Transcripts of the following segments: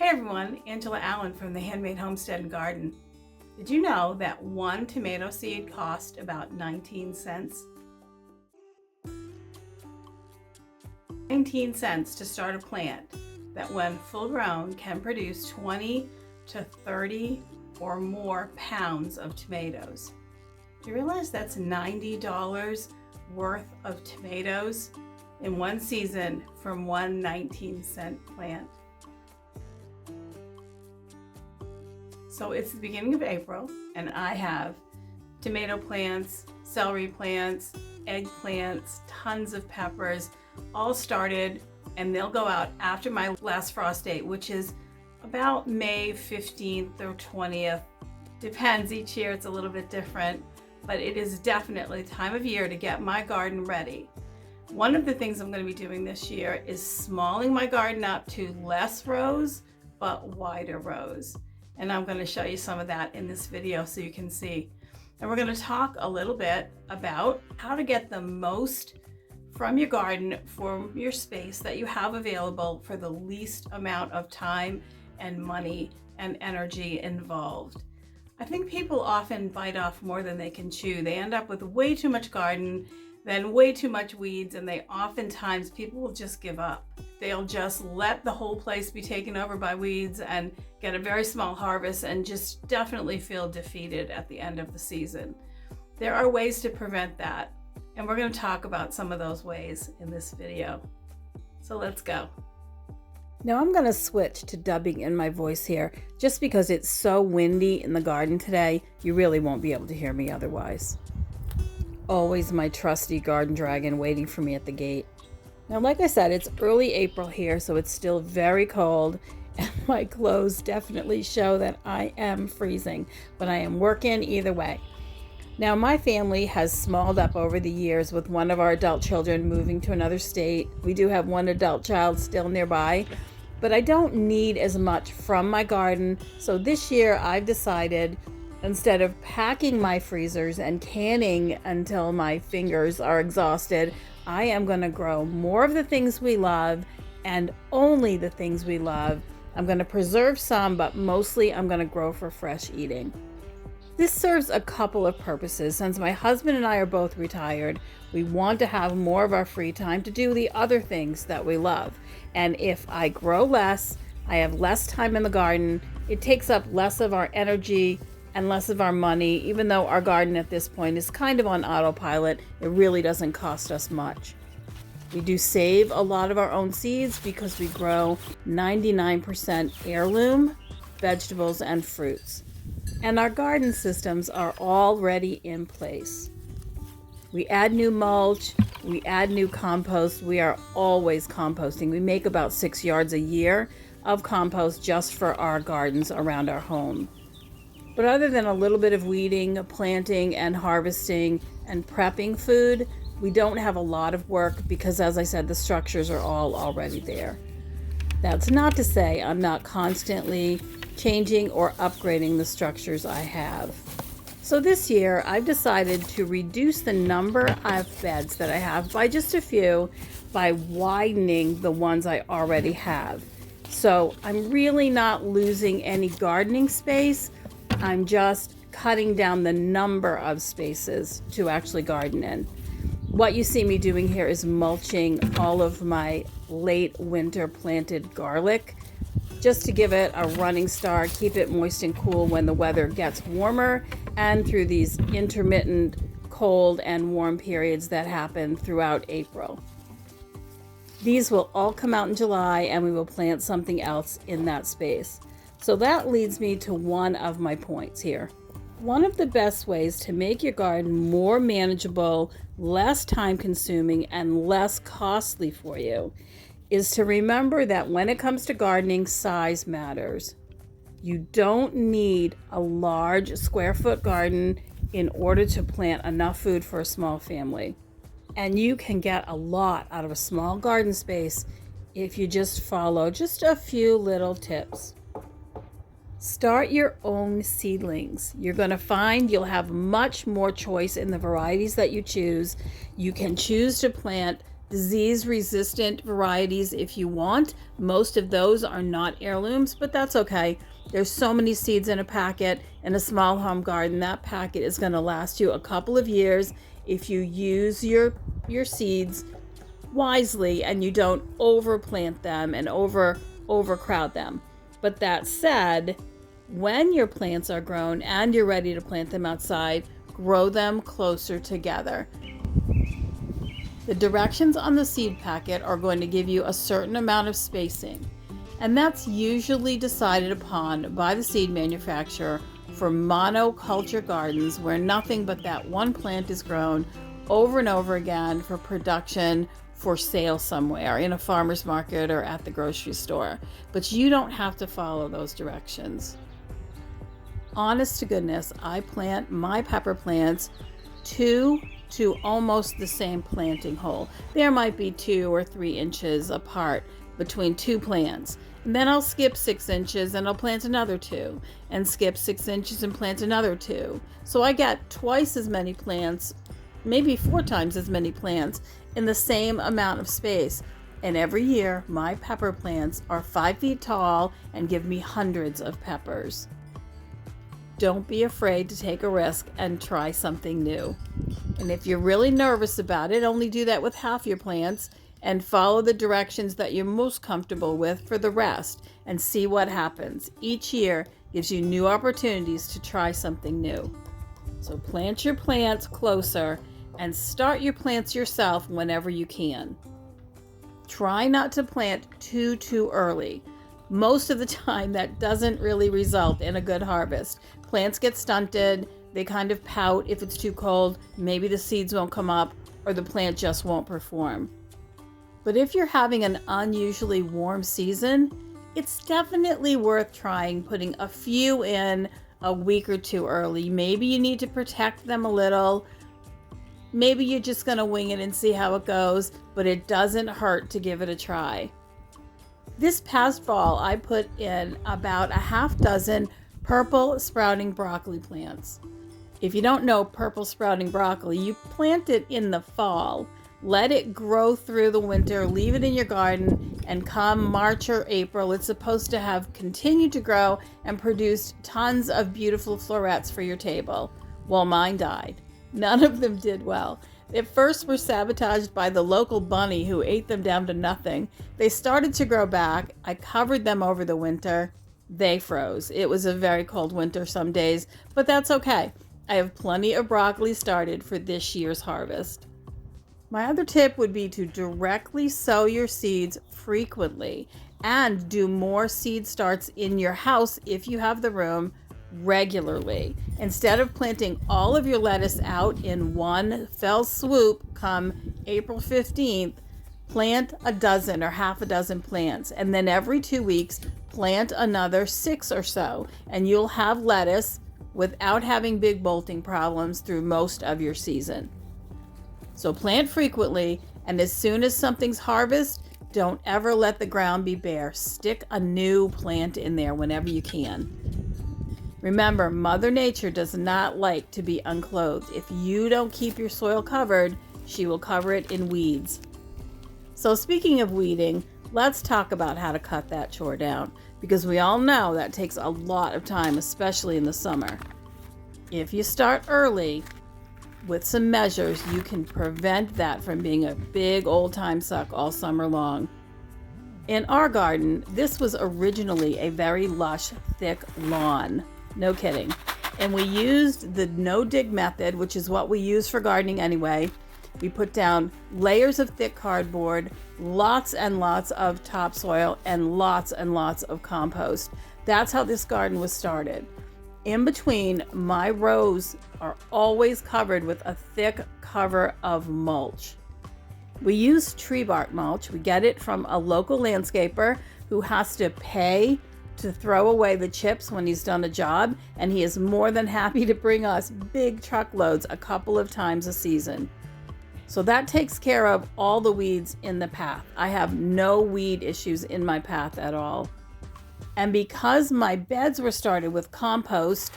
Hey everyone, Angela Allen from the Handmade Homestead and Garden. Did you know that one tomato seed cost about 19 cents? 19 cents to start a plant that when full grown can produce 20 to 30 or more pounds of tomatoes. Do you realize that's $90 worth of tomatoes in one season from one 19-cent plant? So it's the beginning of April and I have tomato plants, celery plants, eggplants, tons of peppers, all started, and they'll go out after my last frost date, which is about May 15th or 20th. Depends, each year it's a little bit different, but it is definitely time of year to get my garden ready. One of the things I'm going to be doing this year is smalling my garden up to less rows, but wider rows. And I'm going to show you some of that in this video so you can see. And we're going to talk a little bit about how to get the most from your garden, from your space that you have available for the least amount of time and money and energy involved. I think people often bite off more than they can chew. They end up with way too much garden, then way too much weeds, and oftentimes people will just give up. They'll just let the whole place be taken over by weeds and get a very small harvest and just definitely feel defeated at the end of the season. There are ways to prevent that, and we're going to talk about some of those ways in this video. So let's go. Now I'm going to switch to dubbing in my voice here, just because it's so windy in the garden today, you really won't be able to hear me otherwise. Always my trusty garden dragon waiting for me at the gate. Now, like I said, it's early April here, so it's still very cold, and my clothes definitely show that I am freezing, but I am working either way. Now, my family has smalled up over the years with one of our adult children moving to another state. We do have one adult child still nearby, but I don't need as much from my garden, so this year I've decided, instead of packing my freezers and canning until my fingers are exhausted, I am going to grow more of the things we love and only the things we love. I'm going to preserve some, but mostly I'm going to grow for fresh eating. This serves a couple of purposes. Since my husband and I are both retired, we want to have more of our free time to do the other things that we love. And if I grow less, I have less time in the garden, it takes up less of our energy and less of our money. Even though our garden at this point is kind of on autopilot, it really doesn't cost us much. We do save a lot of our own seeds because we grow 99% heirloom vegetables and fruits. And our garden systems are already in place. We add new mulch, we add new compost, we are always composting. We make about 6 yards a year of compost just for our gardens around our home. But other than a little bit of weeding, planting, and harvesting and prepping food, we don't have a lot of work because, as I said, the structures are all already there. That's not to say I'm not constantly changing or upgrading the structures I have. So this year, I've decided to reduce the number of beds that I have by just a few by widening the ones I already have. So I'm really not losing any gardening space. I'm just cutting down the number of spaces to actually garden in. What you see me doing here is mulching all of my late winter planted garlic, just to give it a running start, keep it moist and cool when the weather gets warmer and through these intermittent cold and warm periods that happen throughout April. These will all come out in July and we will plant something else in that space. So that leads me to one of my points here. One of the best ways to make your garden more manageable, less time consuming, and less costly for you is to remember that when it comes to gardening, size matters. You don't need a large square foot garden in order to plant enough food for a small family. And you can get a lot out of a small garden space if you just follow just a few little tips. Start your own seedlings. You're going to find you'll have much more choice in the varieties that you choose. You can choose to plant disease-resistant varieties if you want. Most of those are not heirlooms, but that's okay. There's so many seeds in a packet. In a small home garden, that packet is going to last you a couple of years if you use your seeds wisely and you don't overplant them and overcrowd them. But that said, when your plants are grown and you're ready to plant them outside, grow them closer together. The directions on the seed packet are going to give you a certain amount of spacing, and that's usually decided upon by the seed manufacturer for monoculture gardens where nothing but that one plant is grown over and over again for production for sale somewhere in a farmer's market or at the grocery store. But you don't have to follow those directions. Honest to goodness, I plant my pepper plants 2 to almost the same planting hole. There might be 2 or 3 inches apart between 2 plants. And then I'll skip 6 inches and I'll plant another 2, and skip 6 inches and plant another 2. So I get twice as many plants, maybe 4 times as many plants in the same amount of space. And every year my pepper plants are 5 feet tall and give me hundreds of peppers. Don't be afraid to take a risk and try something new. And if you're really nervous about it, only do that with half your plants and follow the directions that you're most comfortable with for the rest and see what happens. Each year gives you new opportunities to try something new. So plant your plants closer and start your plants yourself whenever you can. Try not to plant too early. Most of the time that doesn't really result in a good harvest. Plants get stunted, they kind of pout if it's too cold, maybe the seeds won't come up, or the plant just won't perform. But if you're having an unusually warm season, it's definitely worth trying putting a few in a week or 2 early. Maybe you need to protect them a little. Maybe you're just going to wing it and see how it goes, but it doesn't hurt to give it a try. This past fall, I put in about a half dozen purple sprouting broccoli plants. If you don't know purple sprouting broccoli, you plant it in the fall, let it grow through the winter, leave it in your garden, and come March or April, it's supposed to have continued to grow and produced tons of beautiful florets for your table. Well, mine died. None of them did well. At first were sabotaged by the local bunny who ate them down to nothing. They started to grow back. I covered them over the winter. They froze. It was a very cold winter some days, but that's okay. I have plenty of broccoli started for this year's harvest. My other tip would be to directly sow your seeds frequently and do more seed starts in your house if you have the room regularly. Instead of planting all of your lettuce out in one fell swoop come April 15th, plant a dozen or half a dozen plants, and then every 2 weeks plant another 6 or so, and you'll have lettuce without having big bolting problems through most of your season. So plant frequently, and as soon as something's harvested, don't ever let the ground be bare. Stick a new plant in there whenever you can. Remember, Mother Nature does not like to be unclothed. If you don't keep your soil covered, she will cover it in weeds. So speaking of weeding, let's talk about how to cut that chore down, because we all know that takes a lot of time, especially in the summer. If you start early with some measures, you can prevent that from being a big old time suck all summer long. In our garden, this was originally a very lush, thick lawn. No kidding. And we used the no-dig method, which is what we use for gardening anyway. We put down layers of thick cardboard, lots and lots of topsoil, and lots of compost. That's how this garden was started. In between, my rows are always covered with a thick cover of mulch. We use tree bark mulch. We get it from a local landscaper who has to pay to throw away the chips when he's done a job, and he is more than happy to bring us big truckloads a couple of times a season. So that takes care of all the weeds in the path. I have no weed issues in my path at all. And because my beds were started with compost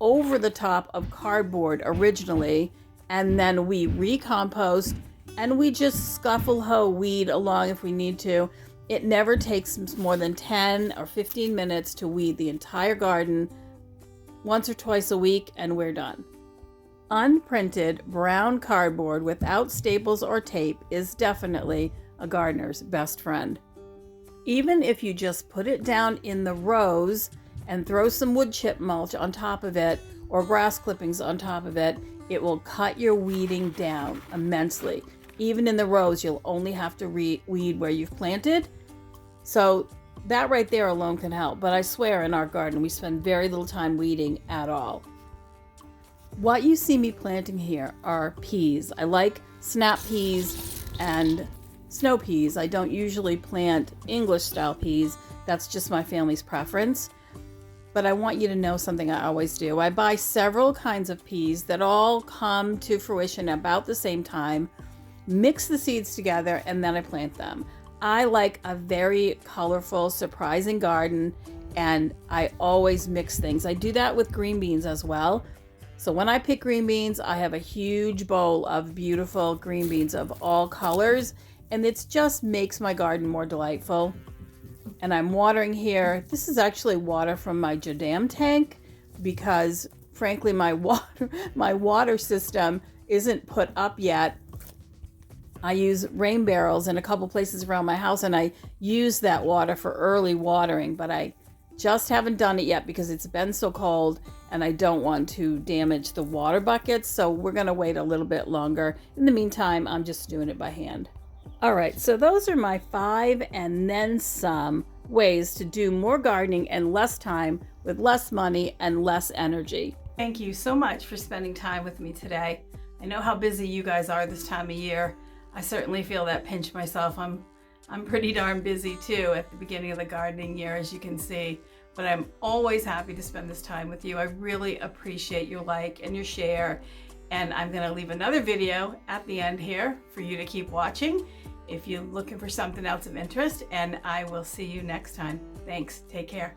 over the top of cardboard originally, and then we recompost and we just scuffle hoe weed along if we need to. It never takes more than 10 or 15 minutes to weed the entire garden once or twice a week, and we're done. Unprinted brown cardboard without staples or tape is definitely a gardener's best friend. Even if you just put it down in the rows and throw some wood chip mulch on top of it or grass clippings on top of it, it will cut your weeding down immensely. Even in the rows, you'll only have to weed where you've planted. So that right there alone can help. But I swear in our garden, we spend very little time weeding at all. What you see me planting here are peas. I like snap peas and snow peas. I don't usually plant English style peas. That's just my family's preference. But I want you to know something I always do. I buy several kinds of peas that all come to fruition about the same time, mix the seeds together, and then I plant them. I like a very colorful, surprising garden, and I always mix things. I do that with green beans as well. So when I pick green beans, I have a huge bowl of beautiful green beans of all colors, and it just makes my garden more delightful. And I'm watering here. This is actually water from my Jadam tank because frankly my water system isn't put up yet. I use rain barrels in a couple places around my house, and I use that water for early watering, but I just haven't done it yet because it's been so cold and I don't want to damage the water buckets. So we're going to wait a little bit longer. In the meantime, I'm just doing it by hand. All right, so those are my 5 and then some ways to do more gardening in less time with less money and less energy. Thank you so much for spending time with me today. I know how busy you guys are this time of year. I certainly feel that pinch myself. I'm pretty darn busy too at the beginning of the gardening year, as you can see, but I'm always happy to spend this time with you. I really appreciate your like and your share, and I'm going to leave another video at the end here for you to keep watching if you're looking for something else of interest, and I will see you next time. Thanks. Take care.